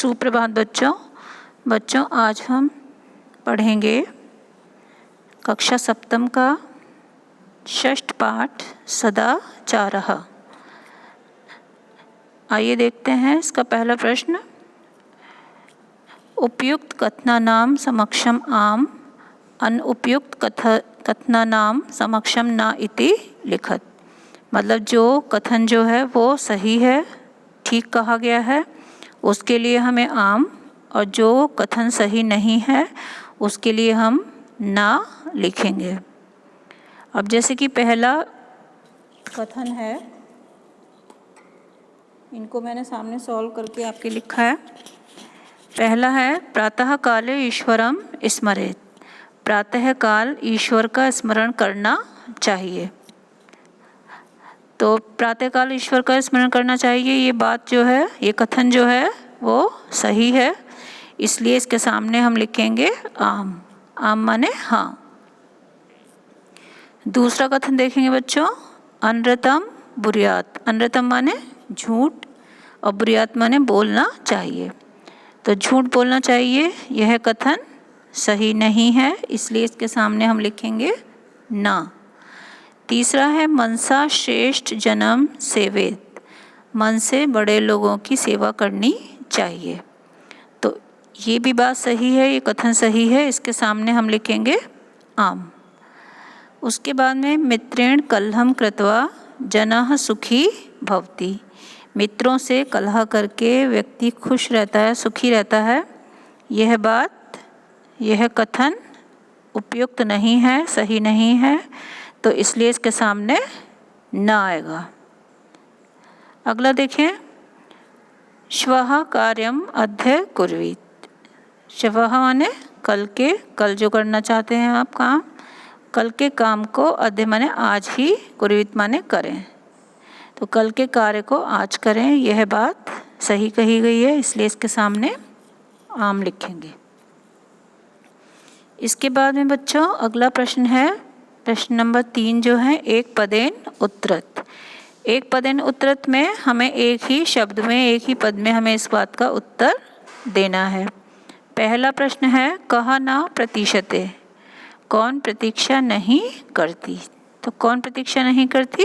सुप्रभात बच्चों आज हम पढ़ेंगे कक्षा सप्तम का षष्ठ पाठ सदाचारः। आइए देखते हैं इसका पहला प्रश्न। उपयुक्त कथनानां समक्षम आम अनुपयुक्त कथनानां समक्षम न इति लिखत। मतलब जो कथन जो है वो सही है, ठीक कहा गया है, उसके लिए हमें आम, और जो कथन सही नहीं है उसके लिए हम ना लिखेंगे। अब जैसे कि पहला कथन है, इनको मैंने सामने सॉल्व करके आपके लिखा है। पहला है प्रातः काले ईश्वरम स्मरेत। प्रातः काल ईश्वर का स्मरण करना चाहिए। तो प्रातःकाल ईश्वर का स्मरण करना चाहिए, ये बात जो है, ये कथन जो है वो सही है, इसलिए इसके सामने हम लिखेंगे आम। आम माने हाँ। दूसरा कथन देखेंगे बच्चों, अनृतम बुर्यात। अनृतम माने झूठ और बुर्यात माने बोलना चाहिए। तो झूठ बोलना चाहिए, यह कथन सही नहीं है, इसलिए इसके सामने हम लिखेंगे ना। तीसरा है मनसा श्रेष्ठ जन्म सेवेत। मन से बड़े लोगों की सेवा करनी चाहिए। तो ये भी बात सही है, ये कथन सही है, इसके सामने हम लिखेंगे आम। उसके बाद में मित्रेण कलहम कृत्वा जनः सुखी भवति। मित्रों से कलह करके व्यक्ति खुश रहता है, सुखी रहता है। यह कथन उपयुक्त नहीं है, सही नहीं है, तो इसलिए इसके सामने ना आएगा। अगला देखें, श्वः कार्यम अद्य कुर्वीत। श्वः माने कल जो करना चाहते हैं आप काम, कल के काम को अद्य माने आज ही, कुर्वीत माने करें। तो कल के कार्य को आज करें, यह बात सही कही गई है, इसलिए इसके सामने आम लिखेंगे। इसके बाद में बच्चों अगला प्रश्न है, प्रश्न नंबर 3 जो है, एक पदेन उत्तरत। एक पदेन उत्तरत में हमें एक ही शब्द में, एक ही पद में हमें इस बात का उत्तर देना है। पहला प्रश्न है कहा ना प्रतीक्षते। कौन प्रतीक्षा नहीं करती? तो कौन प्रतीक्षा नहीं करती?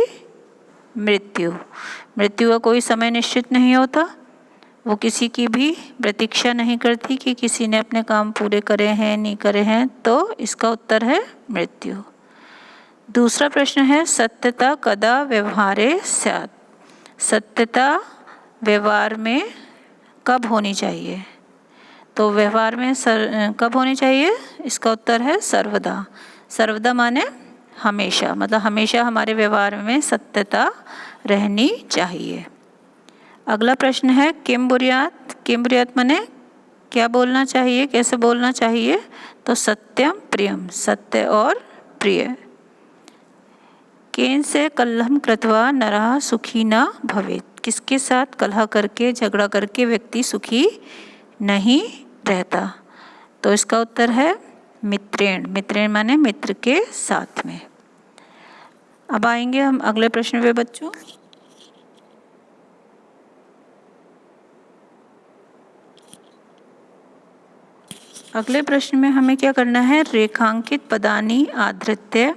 मृत्यु। मृत्यु का कोई समय निश्चित नहीं होता, वो किसी की भी प्रतीक्षा नहीं करती कि किसी ने अपने काम पूरे करे हैं नहीं करे हैं, तो इसका उत्तर है मृत्यु। दूसरा प्रश्न है सत्यता कदा व्यवहारे स्यात्। सत्यता व्यवहार में कब होनी चाहिए? तो व्यवहार में कब होनी चाहिए? इसका उत्तर है सर्वदा। सर्वदा माने हमेशा, मतलब हमेशा हमारे व्यवहार में सत्यता रहनी चाहिए। अगला प्रश्न है किम बुर्यात। किम बुर्यात माने क्या बोलना चाहिए, कैसे बोलना चाहिए? तो सत्यम प्रियम, सत्य और प्रिय। केन से कलहम कृत्वा नरः सुखी न भवेत्। किसके साथ कलह करके, झगड़ा करके व्यक्ति सुखी नहीं रहता? तो इसका उत्तर है मित्रेण। मित्रेण माने मित्र के साथ में। अब आएंगे हम अगले प्रश्न पे बच्चों। अगले प्रश्न में हमें क्या करना है, रेखांकित पदानि आधृत्य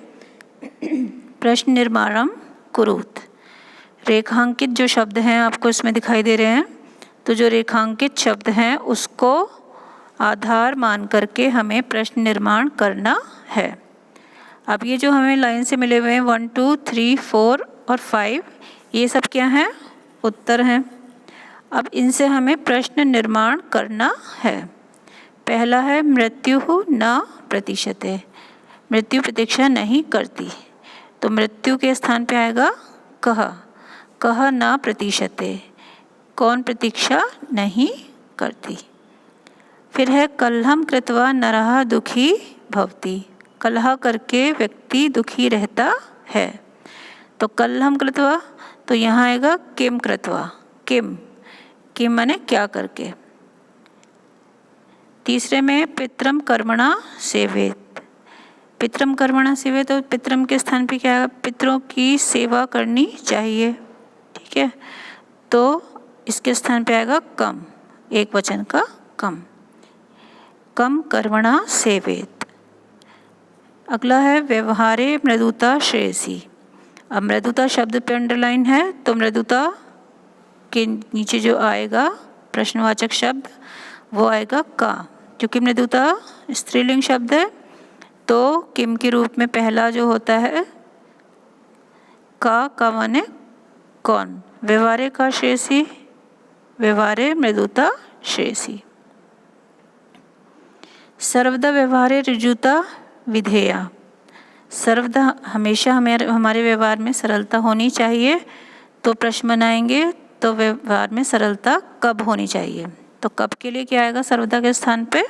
प्रश्न निर्माणम कुरुत। रेखांकित जो शब्द हैं आपको इसमें दिखाई दे रहे हैं, तो जो रेखांकित शब्द हैं उसको आधार मान करके हमें प्रश्न निर्माण करना है। अब ये जो हमें लाइन से मिले हुए हैं 1 2 3 4 और 5, ये सब क्या हैं? उत्तर हैं। अब इनसे हमें प्रश्न निर्माण करना है। पहला है मृत्यु न प्रतीक्षते। मृत्यु प्रतीक्षा नहीं करती, तो मृत्यु के स्थान पे आएगा कह न प्रतीक्षते। कौन प्रतीक्षा नहीं करती? फिर है कलहम कृत्वा नरः दुखी भवति। कलह करके व्यक्ति दुखी रहता है। तो कलहम कृत्वा, तो यहाँ आएगा किम कृत्वा। किम माने क्या करके। तीसरे में पितरम कर्मणा सेवेत। पितरम कर्मणा सेवेत, तो पितरम के स्थान पे क्या है? पितरों की सेवा करनी चाहिए, ठीक है। तो इसके स्थान पे आएगा कम। एक वचन का कम। कम कर्मणा सेवेत। अगला है व्यवहारे मृदुता श्रेयसी। अब मृदुता शब्द पे अंडरलाइन है, तो मृदुता के नीचे जो आएगा प्रश्नवाचक शब्द वो आएगा का। क्योंकि मृदुता स्त्रीलिंग शब्द है तो किम के रूप में पहला जो होता है का माने कौन। व्यवहारे का श्रेयसी, व्यवहारे मृदुता श्रेयसी। सर्वदा व्यवहारे ऋजुता विधेया। सर्वदा हमेशा हमारे व्यवहार में सरलता होनी चाहिए। तो प्रश्न बनाएंगे तो व्यवहार में सरलता कब होनी चाहिए, तो कब के लिए क्या आएगा सर्वदा के स्थान पे,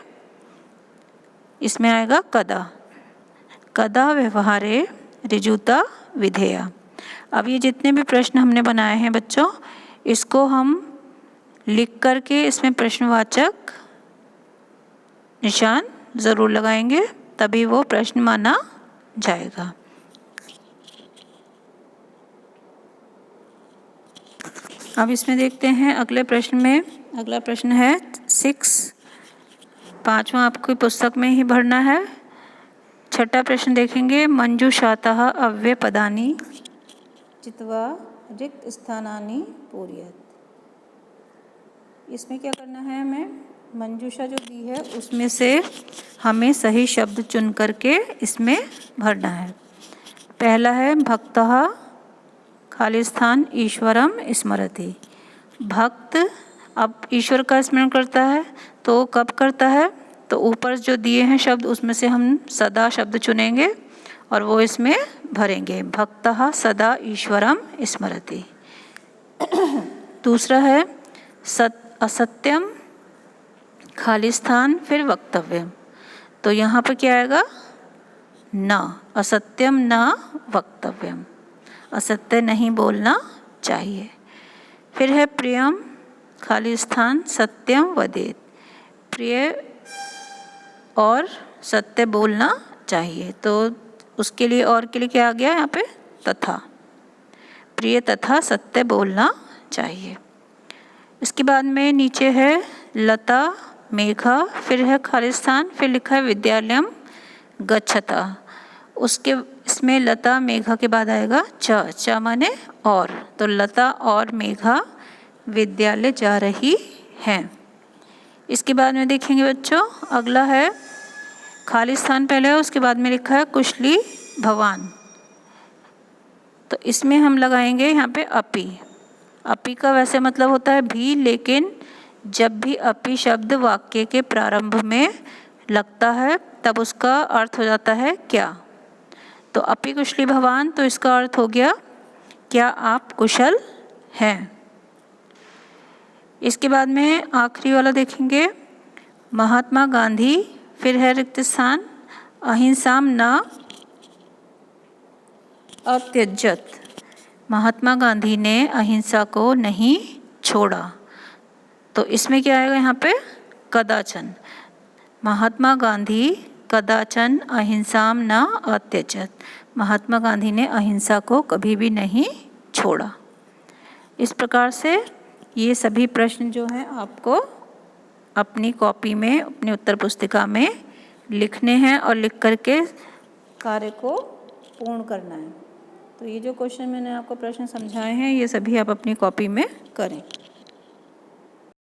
इसमें आएगा कदा। कदा व्यवहारे ऋजुता विधेया। अब ये जितने भी प्रश्न हमने बनाए हैं बच्चों, इसको हम लिख करके इसमें प्रश्नवाचक निशान ज़रूर लगाएंगे, तभी वो प्रश्न माना जाएगा। अब इसमें देखते हैं अगले प्रश्न में। अगला प्रश्न है 6, पांचवा आपकी पुस्तक में ही भरना है। छठा प्रश्न देखेंगे, मंजूषातः अव्यय पदानि चित्वा रिक्त स्थानानि पूरयेत्। इसमें क्या करना है, हमें मंजूषा जो दी है उसमें से हमें सही शब्द चुन करके इसमें भरना है। पहला है भक्तः खाली स्थान ईश्वरम स्मरति। भक्त अब ईश्वर का स्मरण करता है तो कब करता है, तो ऊपर जो दिए हैं शब्द उसमें से हम सदा शब्द चुनेंगे और वो इसमें भरेंगे। भक्तः सदा ईश्वरम स्मरति। दूसरा है असत्यम खाली स्थान फिर वक्तव्यम। तो यहाँ पर क्या आएगा, न असत्यम न वक्तव्यम, असत्य नहीं बोलना चाहिए। फिर है प्रियम खाली स्थान सत्यम वदेत। प्रिय और सत्य बोलना चाहिए, तो उसके लिए और के लिए क्या आ गया यहाँ पे, तथा। प्रिय तथा सत्य बोलना चाहिए। इसके बाद में नीचे है लता मेघा, फिर है खाली स्थान, फिर लिखा है विद्यालयम गच्छता। उसके इसमें लता मेघा के बाद आएगा च माने और, तो लता और मेघा विद्यालय जा रही हैं। इसके बाद में देखेंगे बच्चों, अगला है खाली स्थान पहले है, उसके बाद में लिखा है कुशली भवान। तो इसमें हम लगाएंगे यहाँ पे अपि। अपि का वैसे मतलब होता है भी, लेकिन जब भी अपि शब्द वाक्य के प्रारंभ में लगता है तब उसका अर्थ हो जाता है क्या। तो अपि कुशली भवान, तो इसका अर्थ हो गया क्या आप कुशल हैं। इसके बाद में आखिरी वाला देखेंगे महात्मा गांधी, फिर है रिक्त स्थान अहिंसाम न अत्यजत। महात्मा गांधी ने अहिंसा को नहीं छोड़ा। तो इसमें क्या आएगा यहाँ पे, कदाचन। महात्मा गांधी कदाचन अहिंसाम न अत्यजत। महात्मा गांधी ने अहिंसा को कभी भी नहीं छोड़ा। इस प्रकार से ये सभी प्रश्न जो हैं आपको अपनी कॉपी में, अपनी उत्तर पुस्तिका में लिखने हैं और लिख करके कार्य को पूर्ण करना है। तो ये जो क्वेश्चन मैंने आपको प्रश्न समझाए हैं ये सभी आप अपनी कॉपी में करें।